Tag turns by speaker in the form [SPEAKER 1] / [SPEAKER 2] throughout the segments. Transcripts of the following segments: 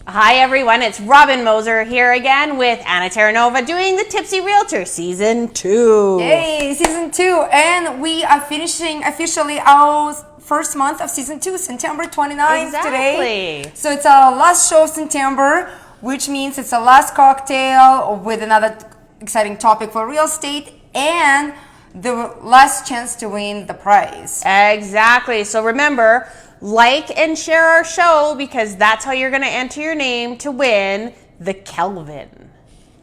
[SPEAKER 1] Hi everyone, it's Robin Moser here again with Anna Terranova doing the Tipsy Realtor Season 2.
[SPEAKER 2] Yay, Season 2. And we are finishing officially our first month of Season 2, September 29th today. So it's our last show of September, which means it's the last cocktail with another exciting topic for real estate and the last chance to win the prize.
[SPEAKER 1] Exactly. So remember, like and share our show because that's how you're going to enter your name to win the Kelvin.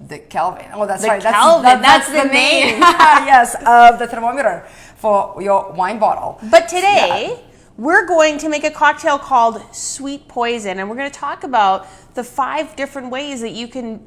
[SPEAKER 2] The Kelvin. Oh, that's
[SPEAKER 1] the
[SPEAKER 2] right.
[SPEAKER 1] Kelvin. That's the name.
[SPEAKER 2] Yes, of the thermometer for your wine bottle.
[SPEAKER 1] But today, we're going to make a cocktail called Sweet Poison, and we're going to talk about the 5 different ways that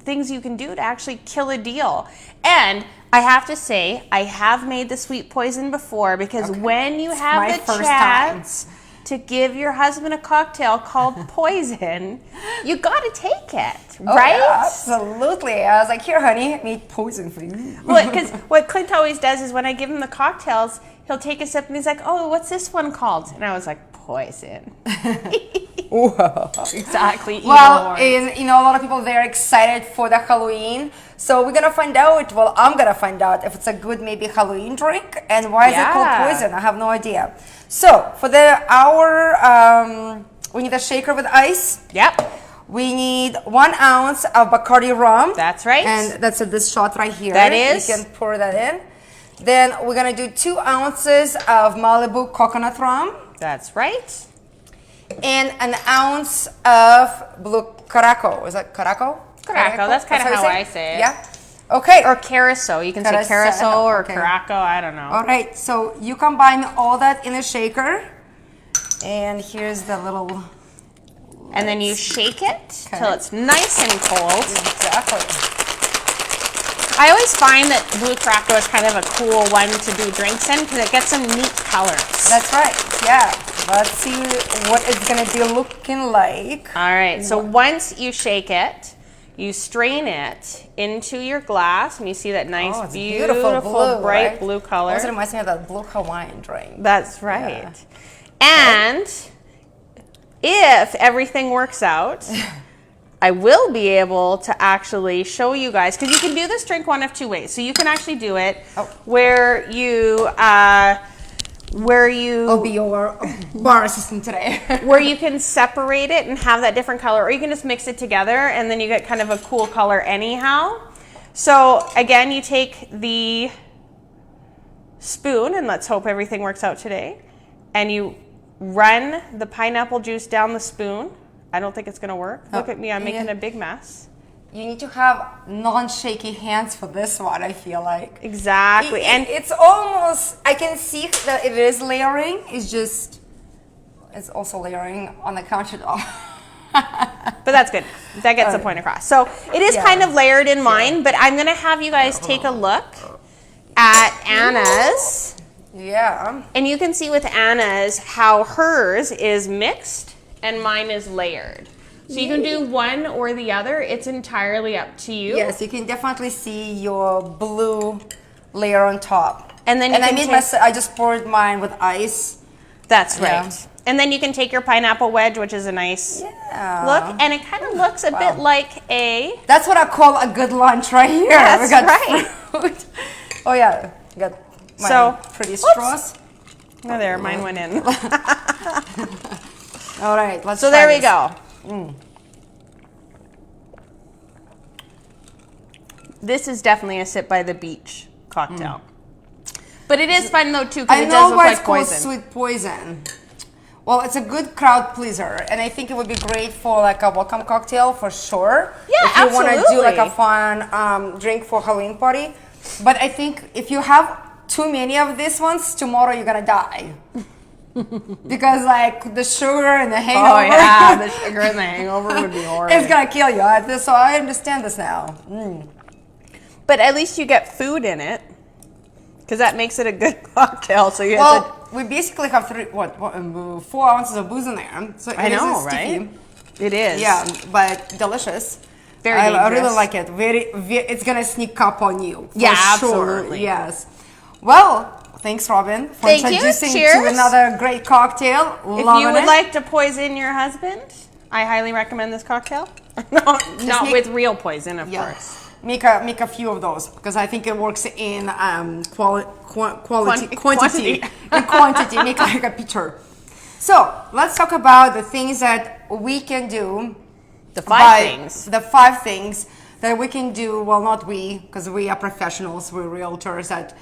[SPEAKER 1] things you can do to actually kill a deal. And I have to say, I have made the Sweet Poison before because when you have the chance to give your husband a cocktail called poison, you got to take it, right?
[SPEAKER 2] Yeah, absolutely. I was like, here, honey, I made poison for you.
[SPEAKER 1] Well, because what Clint always does is when I give him the cocktails, he'll take a sip and he's like, oh, what's this one called? And I was like, poison.
[SPEAKER 2] Whoa.
[SPEAKER 1] Exactly.
[SPEAKER 2] Well, a lot of people, they're excited for the Halloween. So we're going to find out, well, I'm going to find out if it's a good maybe Halloween drink and why is it called poison? I have no idea. So for we need a shaker with ice.
[SPEAKER 1] Yep.
[SPEAKER 2] We need 1 ounce of Bacardi rum.
[SPEAKER 1] That's right.
[SPEAKER 2] And that's this shot right here.
[SPEAKER 1] That is.
[SPEAKER 2] You can pour that in. Then we're going to do 2 ounces of Malibu coconut rum.
[SPEAKER 1] That's right.
[SPEAKER 2] And 1 ounce of blue Caraco. Is that Caraco?
[SPEAKER 1] Caraco. That's kind of how I say it.
[SPEAKER 2] Yeah. Okay.
[SPEAKER 1] Or Carasso. You can say Carasso or Caraco. I don't know.
[SPEAKER 2] All right. So you combine all that in a shaker. And here's the little...
[SPEAKER 1] And then you shake it till it's nice and cold.
[SPEAKER 2] Exactly.
[SPEAKER 1] I always find that blue Caraco is kind of a cool one to do drinks in because it gets some neat colors.
[SPEAKER 2] That's right. Yeah. Let's see what it's going to be looking like.
[SPEAKER 1] All right. So once you shake it, you strain it into your glass, and you see that nice, beautiful blue, bright blue color.
[SPEAKER 2] It reminds me of that blue Hawaiian drink.
[SPEAKER 1] That's right. Yeah. And if everything works out, I will be able to actually show you guys, because you can do this drink one of 2 ways. So you can actually do it where you... I'll be your bar assistant today. Where you can separate it and have that different color, or you can just mix it together and then you get kind of a cool color anyhow. So again, you take the spoon, and let's hope everything works out today, and you run the pineapple juice down the spoon. I don't think it's going to work. Look at me, I'm making a big mess.
[SPEAKER 2] You need to have non-shaky hands for this one, I feel like.
[SPEAKER 1] Exactly.
[SPEAKER 2] And it's almost, I can see that it is layering. It's also layering on the countertop.
[SPEAKER 1] But that's good. That gets the point across. So it is kind of layered in mine, but I'm going to have you guys take a look at Anna's.
[SPEAKER 2] Yeah.
[SPEAKER 1] And you can see with Anna's how hers is mixed and mine is layered. So you can do one or the other. It's entirely up to you.
[SPEAKER 2] Yes, you can definitely see your blue layer on top.
[SPEAKER 1] And then
[SPEAKER 2] I just poured mine with ice.
[SPEAKER 1] That's right. And then you can take your pineapple wedge, which is a nice look, and it kind of looks a bit like a...
[SPEAKER 2] That's what I call a good lunch right here.
[SPEAKER 1] That's
[SPEAKER 2] we got fruit. Oh yeah, we got my pretty straws.
[SPEAKER 1] Oh, there, mine went in.
[SPEAKER 2] All right, let's
[SPEAKER 1] So there we go. This is definitely a sit by the beach cocktail. But it is fun though too, because it does look like poison. I know why it's called
[SPEAKER 2] Sweet Poison. Well, it's a good crowd pleaser, and I think it would be great for like a welcome cocktail for sure.
[SPEAKER 1] Yeah,
[SPEAKER 2] if you want to do like a fun drink for Halloween party. But I think if you have too many of these ones, tomorrow you're gonna die. Because like the sugar and the hangover.
[SPEAKER 1] Oh yeah, the sugar and the hangover would be horrible.
[SPEAKER 2] It's gonna kill you. So I understand this now.
[SPEAKER 1] But at least you get food in it, because that makes it a good cocktail. So you
[SPEAKER 2] we basically have 4 ounces of booze in there. So
[SPEAKER 1] I know, right? It is.
[SPEAKER 2] Yeah, but delicious.
[SPEAKER 1] Very dangerous.
[SPEAKER 2] I really like it. It's gonna sneak up on you. For
[SPEAKER 1] yeah,
[SPEAKER 2] sure.
[SPEAKER 1] absolutely.
[SPEAKER 2] Yes. Well, thanks, Robin, for introducing to another great cocktail.
[SPEAKER 1] If you would like to poison your husband, I highly recommend this cocktail. No, not with real poison, of course.
[SPEAKER 2] Make a few of those because I think it works in quantity. In quantity, make like a pitcher. So let's talk about the things that we can do.
[SPEAKER 1] The five things that we can do. Well, not we, because we are professionals. We're realtors that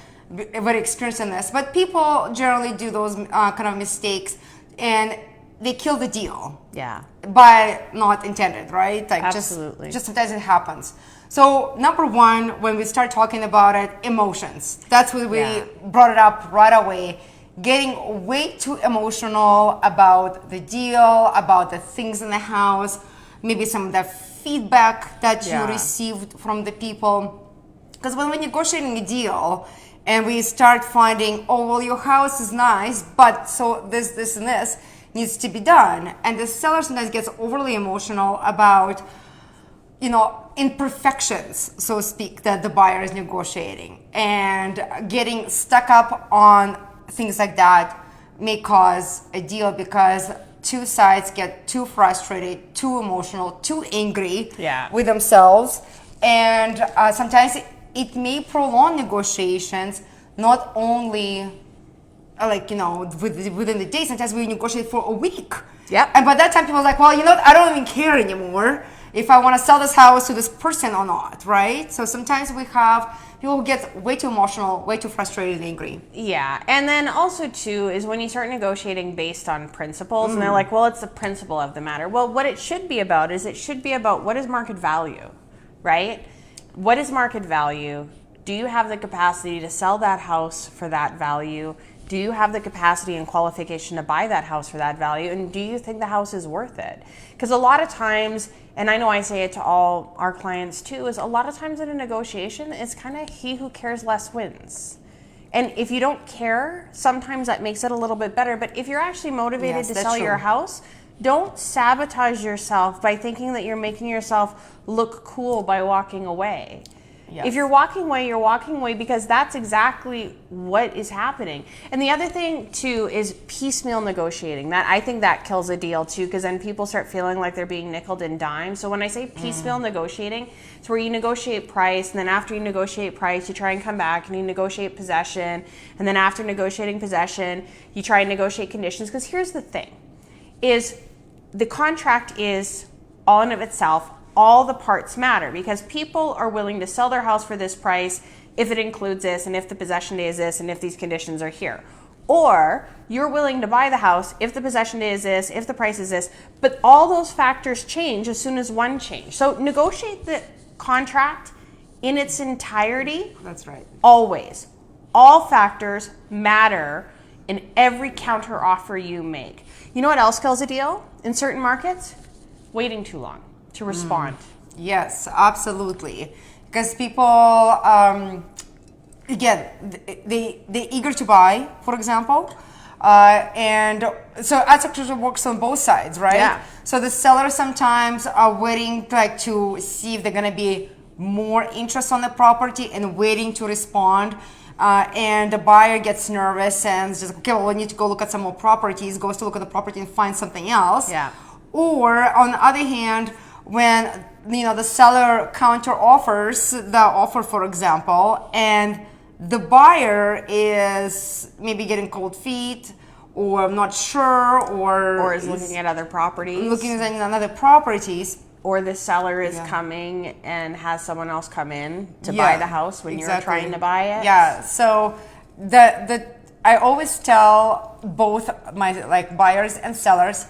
[SPEAKER 1] are very experienced in this. But people generally do those kind of mistakes, and they kill the deal. Yeah.
[SPEAKER 2] By not intended, right? Like
[SPEAKER 1] Absolutely.
[SPEAKER 2] Just sometimes it happens. So number one, when we start talking about it, emotions. That's what we brought it up right away. Getting way too emotional about the deal, about the things in the house, maybe some of the feedback that you received from the people. Because when we're negotiating a deal and we start finding, oh, well, your house is nice, but so this, and this needs to be done. And the seller sometimes gets overly emotional about, imperfections, so to speak, that the buyer is negotiating. And getting stuck up on things like that may cause a deal because two sides get too frustrated, too emotional, too angry with themselves. And sometimes it may prolong negotiations, not only within the day. Sometimes we negotiate for a week.
[SPEAKER 1] Yeah.
[SPEAKER 2] And by that time, people are like, well, I don't even care anymore if I want to sell this house to this person or not, right? So sometimes we have people who get way too emotional, way too frustrated and angry.
[SPEAKER 1] Yeah. And then also, too, is when you start negotiating based on principles, and they're like, well, it's the principle of the matter. Well, what it should be about is what is market value, right? What is market value? Do you have the capacity to sell that house for that value? Do you have the capacity and qualification to buy that house for that value? And do you think the house is worth it? Because a lot of times, and I know I say it to all our clients too, is a lot of times in a negotiation, it's kind of he who cares less wins. And if you don't care, sometimes that makes it a little bit better. But if you're actually motivated to sell your house, don't sabotage yourself by thinking that you're making yourself look cool by walking away. Yes. If you're walking away, you're walking away because that's exactly what is happening. And the other thing too is piecemeal negotiating. That I think that kills a deal too, because then people start feeling like they're being nickeled and dimed. So when I say piecemeal negotiating, it's where you negotiate price, and then after you negotiate price, you try and come back and you negotiate possession, and then after negotiating possession, you try and negotiate conditions. Because here's the thing, is the contract is all in of itself. All the parts matter because people are willing to sell their house for this price if it includes this, and if the possession day is this, and if these conditions are here. Or you're willing to buy the house if the possession day is this, if the price is this, but all those factors change as soon as one change. So negotiate the contract in its entirety.
[SPEAKER 2] That's right.
[SPEAKER 1] Always. All factors matter in every counter offer you make. You know what else kills a deal in certain markets? Waiting too long to respond.
[SPEAKER 2] Yes, absolutely. Because people, again, they're eager to buy, for example. And so ad structure works on both sides, right?
[SPEAKER 1] Yeah.
[SPEAKER 2] So the sellers sometimes are waiting to see if they're going to be more interest on the property and waiting to respond. And the buyer gets nervous and just, okay, well, we need to go look at some more properties, goes to look at the property and find something else.
[SPEAKER 1] Yeah.
[SPEAKER 2] Or on the other hand, when the seller counter offers the offer, for example, and the buyer is maybe getting cold feet, or I'm not sure, or
[SPEAKER 1] is looking at other properties.
[SPEAKER 2] Looking at other properties.
[SPEAKER 1] Or the seller is coming and has someone else come in to buy the house when you're trying to buy it.
[SPEAKER 2] Yeah. So I always tell both my buyers and sellers,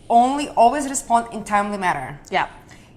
[SPEAKER 2] always respond in timely manner.
[SPEAKER 1] Yeah.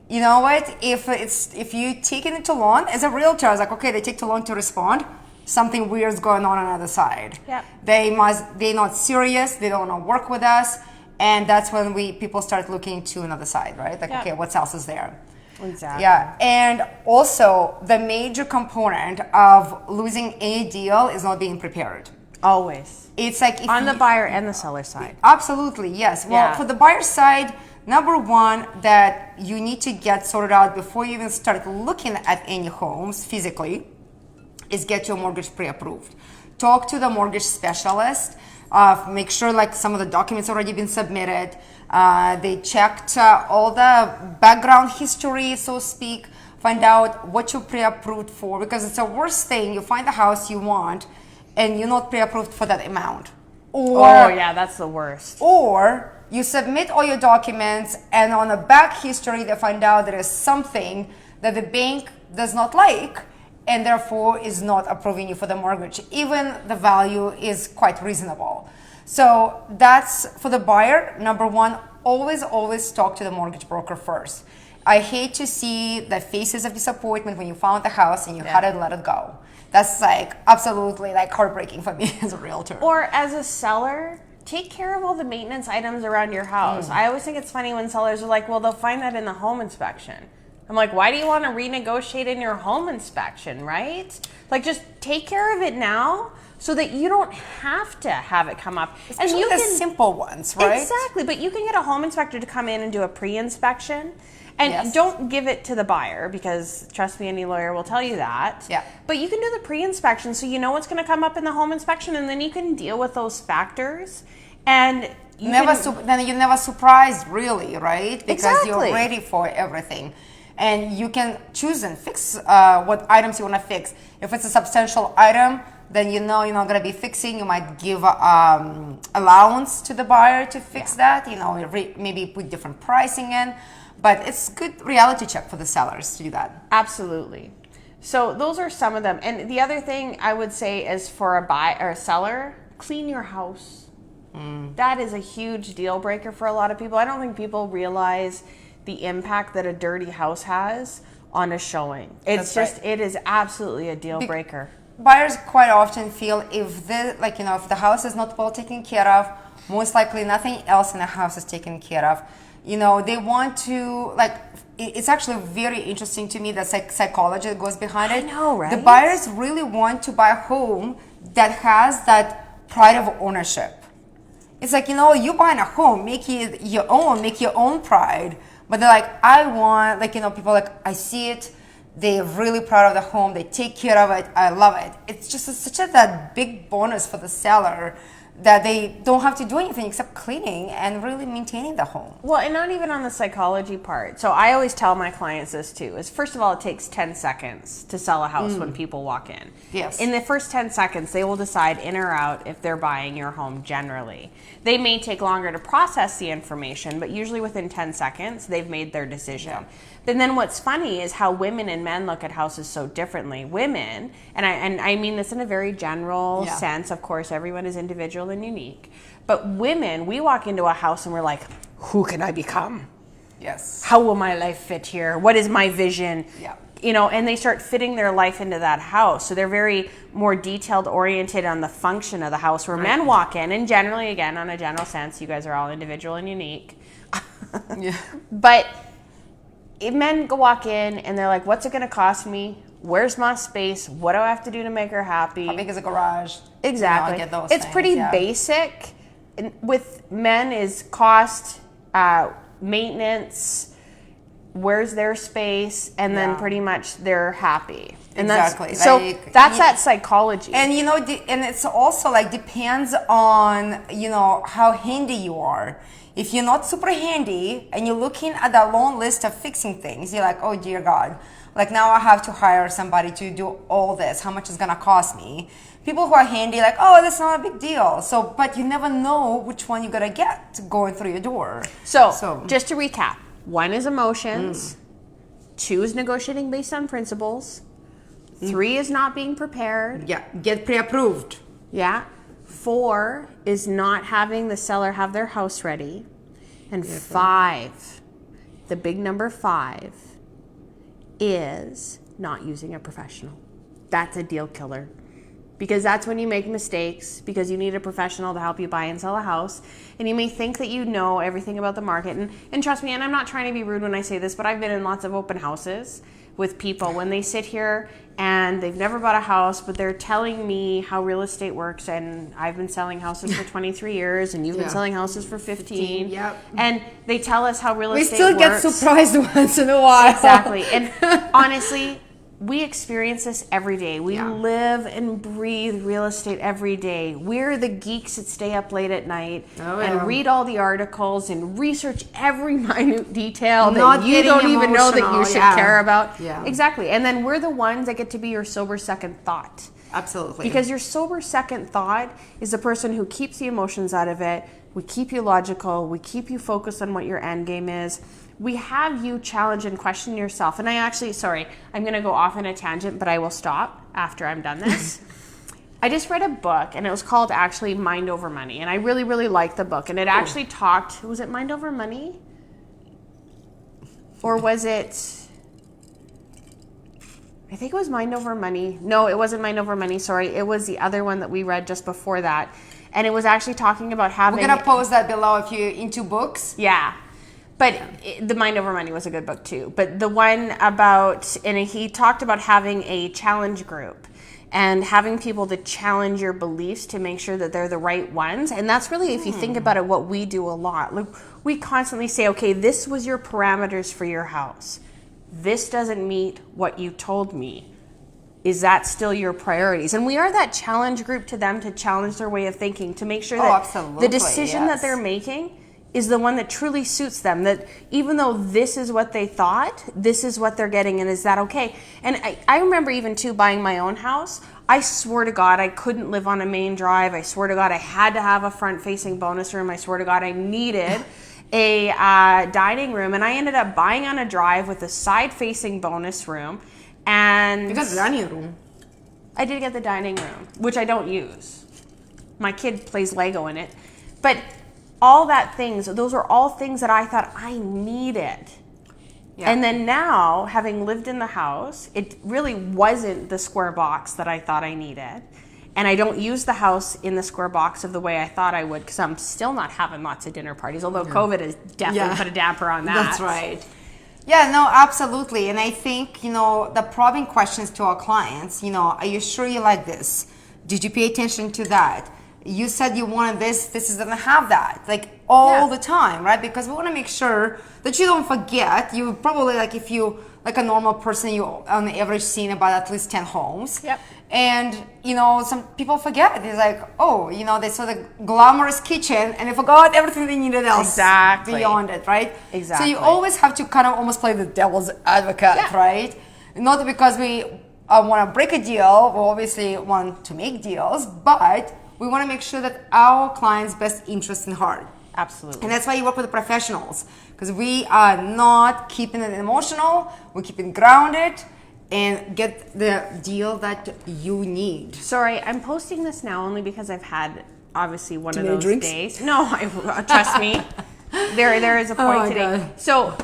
[SPEAKER 2] You know what? If you taking it too long, as a realtor, I was like, okay, they take too long to respond. Something weird's going on the other side.
[SPEAKER 1] Yeah.
[SPEAKER 2] They're not serious. They don't want to work with us, and that's when people start looking to another side, right? Like, okay, what else is there?
[SPEAKER 1] Exactly.
[SPEAKER 2] Yeah, and also the major component of losing any deal is not being prepared.
[SPEAKER 1] Always.
[SPEAKER 2] It's like
[SPEAKER 1] on the buyer and the seller side.
[SPEAKER 2] Absolutely, yes. Well, for the buyer side, number one that you need to get sorted out before you even start looking at any homes physically is get your mortgage pre-approved. Talk to the mortgage specialist. make sure like some of the documents already been submitted. They checked all the background history, so to speak, find out what you're pre-approved for, because it's the worst thing. You find the house you want and you're not pre-approved for that amount. Or,
[SPEAKER 1] oh yeah, that's the worst.
[SPEAKER 2] Or you submit all your documents and on the back history they find out there is something that the bank does not like and therefore is not approving you for the mortgage, even the value is quite reasonable. So that's for the buyer. Number one, always talk to the mortgage broker first. I hate to see the faces of disappointment when you found the house and you had to let it go. That's like absolutely like heartbreaking for me as a realtor.
[SPEAKER 1] Or as a seller, take care of all the maintenance items around your house. I always think it's funny when sellers are like, well, they'll find that in the home inspection. I'm like, why do you want to renegotiate in your home inspection, right? Like, just take care of it now so that you don't have to have it come up.
[SPEAKER 2] Especially and you the simple ones, right?
[SPEAKER 1] Exactly, but you can get a home inspector to come in and do a pre-inspection. And don't give it to the buyer, because trust me, any lawyer will tell you that.
[SPEAKER 2] Yeah.
[SPEAKER 1] But you can do the pre-inspection so you know what's going to come up in the home inspection, and then you can deal with those factors. And
[SPEAKER 2] then you're never surprised, really, right? Because you're
[SPEAKER 1] Exactly.
[SPEAKER 2] ready for everything. And you can choose and fix what items you want to fix. If it's a substantial item, then you know you're not going to be fixing. You might give allowance to the buyer to fix that. You know, maybe put different pricing in. But it's good reality check for the sellers to do that.
[SPEAKER 1] Absolutely. So those are some of them. And the other thing I would say is for a buyer or a seller, clean your house. That is a huge deal breaker for a lot of people. I don't think people realize the impact that a dirty house has on a showing. It's it is absolutely a deal breaker.
[SPEAKER 2] Buyers quite often feel if the house is not well taken care of, most likely nothing else in the house is taken care of. You know, they want to, it's actually very interesting to me the psychology that goes behind it.
[SPEAKER 1] I know, right?
[SPEAKER 2] The buyers really want to buy a home that has that pride of ownership. It's like, you buying a home, make it your own, make your own pride. But they're like, I want, people are like, I see it, they're really proud of the home, they take care of it, I love it. It's just such that big bonus for the seller that they don't have to do anything except cleaning and really maintaining the home.
[SPEAKER 1] Well, and not even on the psychology part. So I always tell my clients this too, is first of all, it takes 10 seconds to sell a house when people walk in.
[SPEAKER 2] Yes.
[SPEAKER 1] In the first 10 seconds, they will decide in or out if they're buying your home generally. They may take longer to process the information, but usually within 10 seconds, they've made their decision.
[SPEAKER 2] Yeah.
[SPEAKER 1] But then what's funny is how women and men look at houses so differently. Women, and I mean this in a very general sense, of course, everyone is individual and unique. But women, we walk into a house and we're like, who can I become?
[SPEAKER 2] Yes.
[SPEAKER 1] How will my life fit here? What is my vision?
[SPEAKER 2] Yeah.
[SPEAKER 1] And they start fitting their life into that house. So they're very more detailed oriented on the function of the house, where men walk in, and generally, again, on a general sense, you guys are all individual and unique.
[SPEAKER 2] Yeah.
[SPEAKER 1] But if men walk in and they're like, what's it going to cost me? Where's my space? What do I have to do to make her happy?
[SPEAKER 2] How big is a garage?
[SPEAKER 1] Exactly.
[SPEAKER 2] Get those
[SPEAKER 1] it's
[SPEAKER 2] things,
[SPEAKER 1] pretty basic. With men is cost, maintenance, where's their space, and then pretty much they're happy. And
[SPEAKER 2] exactly.
[SPEAKER 1] That's that psychology.
[SPEAKER 2] And and it's also depends on how handy you are. If you're not super handy and you're looking at that long list of fixing things, you're like, oh dear God, now I have to hire somebody to do all this. How much is gonna cost me? People who are handy, oh, that's not a big deal. But you never know which one you're gonna get going through your door.
[SPEAKER 1] So just to recap, 1 is emotions, 2 is negotiating based on principles, 3 is not being prepared.
[SPEAKER 2] Yeah, get pre-approved.
[SPEAKER 1] Yeah. 4 is not having the seller have their house ready. And 5, the big number 5, is not using a professional. That's a deal killer. Because that's when you make mistakes, because you need a professional to help you buy and sell a house. And you may think that you know everything about the market. And trust me, and I'm not trying to be rude when I say this, but I've been in lots of open houses with people when they sit here and they've never bought a house, but they're telling me how real estate works. And I've been selling houses for 23 years and you've been selling houses for 15.
[SPEAKER 2] Yep.
[SPEAKER 1] And they tell us how real estate works.
[SPEAKER 2] We still get surprised once in a while.
[SPEAKER 1] Exactly. And honestly, we experience this every day. We live and breathe real estate every day. We're the geeks that stay up late at night and read all the articles and research every minute detail that you don't even know that you should care about.
[SPEAKER 2] Yeah.
[SPEAKER 1] Exactly. And then we're the ones that get to be your sober second thought.
[SPEAKER 2] Absolutely.
[SPEAKER 1] Because your sober second thought is the person who keeps the emotions out of it. We keep you logical. We keep you focused on what your end game is. We have you challenge and question yourself. And I actually, sorry, I'm going to go off on a tangent, but I will stop after I'm done this. I just read a book, and it was called actually Mind Over Money. And I really, really liked the book. And it actually talked, was it Mind Over Money? Or was it... I think it was Mind Over Money. No, it wasn't Mind Over Money. Sorry. It was the other one that we read just before that. And it was actually talking about having...
[SPEAKER 2] We're going to post that below if you're into books.
[SPEAKER 1] Yeah. But the Mind Over Money was a good book too. But the one about... And he talked about having a challenge group and having people to challenge your beliefs to make sure that they're the right ones. And that's really, if you think about it, what we do a lot. Like, we constantly say, okay, this was your parameters for your house. This doesn't meet what you told me. Is that still your priorities? And we are that challenge group to them to challenge their way of thinking, to make sure that the decision that they're making is the one that truly suits them. That even though this is what they thought, this is what they're getting, and is that okay? And I remember even too buying my own house. I swore to God I couldn't live on a main drive. I swear to God I had to have a front-facing bonus room. I swear to God I needed a dining room, and I ended up buying on a drive with a side-facing bonus room. And
[SPEAKER 2] you got the dining room.
[SPEAKER 1] I did get the dining room, which I don't use. My kid plays Lego in it. But all that things, those are all things that I thought I needed. Yeah. And then now, having lived in the house, it really wasn't the square box that I thought I needed. And I don't use the house in the square box of the way I thought I would, because I'm still not having lots of dinner parties, although COVID has definitely put a damper on that.
[SPEAKER 2] That's right. Yeah, no, absolutely. And I think, the probing questions to our clients, are you sure you like this? Did you pay attention to that? You said you wanted this, this is gonna have that, like all the time, right? Because we wanna make sure that you don't forget. You probably, like if you, like a normal person, you on average seen about at least 10 homes.
[SPEAKER 1] Yep.
[SPEAKER 2] And, some people forget. It's like, they saw the glamorous kitchen and they forgot everything they needed else beyond it, right?
[SPEAKER 1] Exactly.
[SPEAKER 2] So you always have to kind of almost play the devil's advocate, right? Not because we want to break a deal. We obviously want to make deals, but we want to make sure that our client's best interest in heart.
[SPEAKER 1] Absolutely.
[SPEAKER 2] And that's why you work with the professionals, because we are not keeping it emotional. We're keeping it grounded and get the deal that you need.
[SPEAKER 1] Sorry, I'm posting this now only because I've had obviously one of those
[SPEAKER 2] drinks?
[SPEAKER 1] days. No, trust me. There is a point today. God. So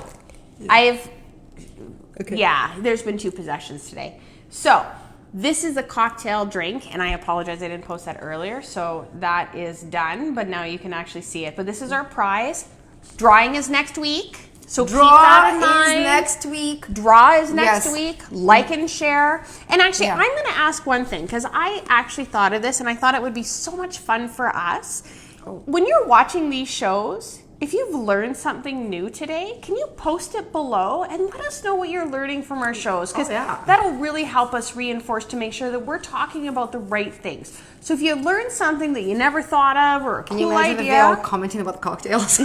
[SPEAKER 1] there's been 2 possessions today. So this is a cocktail drink, and I apologize I didn't post that earlier. So that is done, but now you can actually see it. But this is our prize. Drawing is next week. So keep that in mind.
[SPEAKER 2] Draw is next week.
[SPEAKER 1] Draw is next week. Like and share. And actually, I'm going to ask one thing, because I actually thought of this, and I thought it would be so much fun for us. When you're watching these shows, if you've learned something new today, can you post it below and let us know what you're learning from our shows? Because that'll really help us reinforce to make sure that we're talking about the right things. So if you learned something that you never thought of, or a cool idea,
[SPEAKER 2] can you imagine if they're all commenting about the cocktails?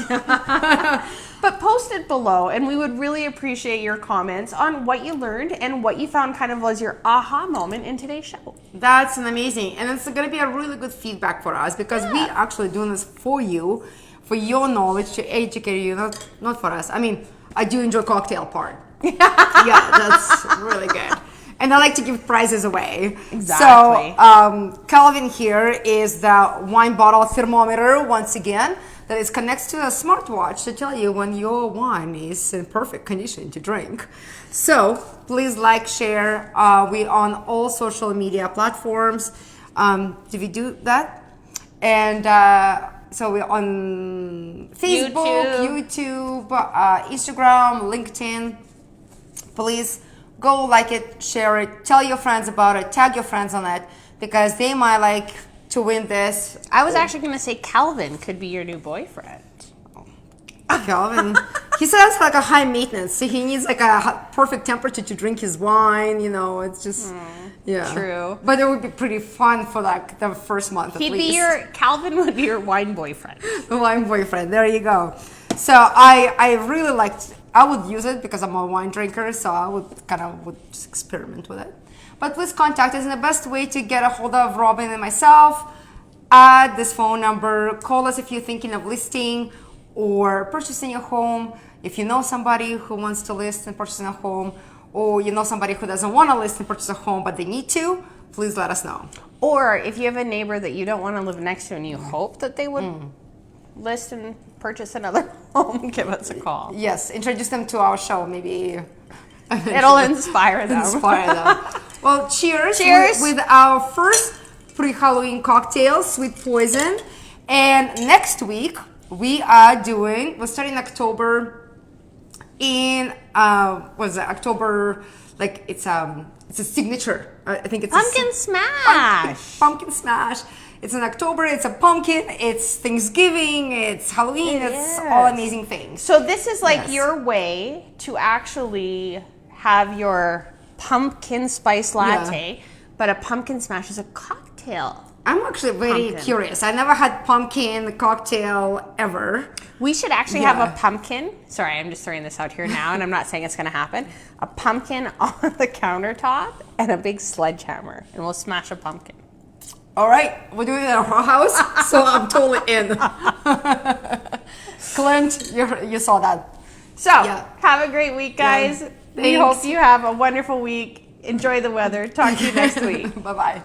[SPEAKER 1] But post it below, and we would really appreciate your comments on what you learned and what you found kind of was your aha moment in today's show.
[SPEAKER 2] That's amazing, and it's going to be a really good feedback for us, because we actually doing this for you, for your knowledge, to educate you, not for us. I mean, I do enjoy cocktail part. Yeah, that's really good. And I like to give prizes away.
[SPEAKER 1] Exactly.
[SPEAKER 2] So Calvin here is the wine bottle thermometer, once again, that is connects to a smartwatch to tell you when your wine is in perfect condition to drink. So please like, share. We on all social media platforms. Did we do that? And so we're on Facebook, YouTube, Instagram, LinkedIn. Please go like it, share it, tell your friends about it, tag your friends on it, because they might like to win this.
[SPEAKER 1] I was actually going to say Calvin could be your new boyfriend.
[SPEAKER 2] Calvin He says like a high maintenance, so he needs like a perfect temperature to drink his wine. You know, it's just yeah,
[SPEAKER 1] true.
[SPEAKER 2] But it would be pretty fun for like the first month.
[SPEAKER 1] Calvin would be your wine boyfriend.
[SPEAKER 2] Wine boyfriend. There you go. So I really liked. I would use it because I'm a wine drinker, so I would just experiment with it. But please contact us. And the best way to get a hold of Robin and myself at this phone number. Call us if you're thinking of listing or purchasing a home. If you know somebody who wants to list and purchase a home, or you know somebody who doesn't want to list and purchase a home but they need to, please let us know.
[SPEAKER 1] Or if you have a neighbor that you don't want to live next to and you hope that they would list and purchase another home, give us a call.
[SPEAKER 2] Yes, introduce them to our show. Maybe
[SPEAKER 1] it'll inspire them.
[SPEAKER 2] Well, cheers.
[SPEAKER 1] Cheers.
[SPEAKER 2] With our first pre-Halloween cocktail, Sweet Poison. And next week, we're starting October in, October, like it's a signature. I think it's
[SPEAKER 1] Pumpkin Smash.
[SPEAKER 2] Pumpkin Smash. It's in October, it's a pumpkin, it's Thanksgiving, it's Halloween, it's all amazing things.
[SPEAKER 1] So this is like your way to actually have your pumpkin spice latte, but a pumpkin smash is a cocktail.
[SPEAKER 2] I'm actually very curious. I never had pumpkin cocktail ever.
[SPEAKER 1] We should actually have a pumpkin. Sorry, I'm just throwing this out here now, and I'm not saying it's going to happen. A pumpkin on the countertop and a big sledgehammer, and we'll smash a pumpkin.
[SPEAKER 2] All right, we're doing it at our house, so I'm totally in. Clint, you saw that.
[SPEAKER 1] So, have a great week, guys. We hope you have a wonderful week. Enjoy the weather. Talk to you next week.
[SPEAKER 2] Bye-bye.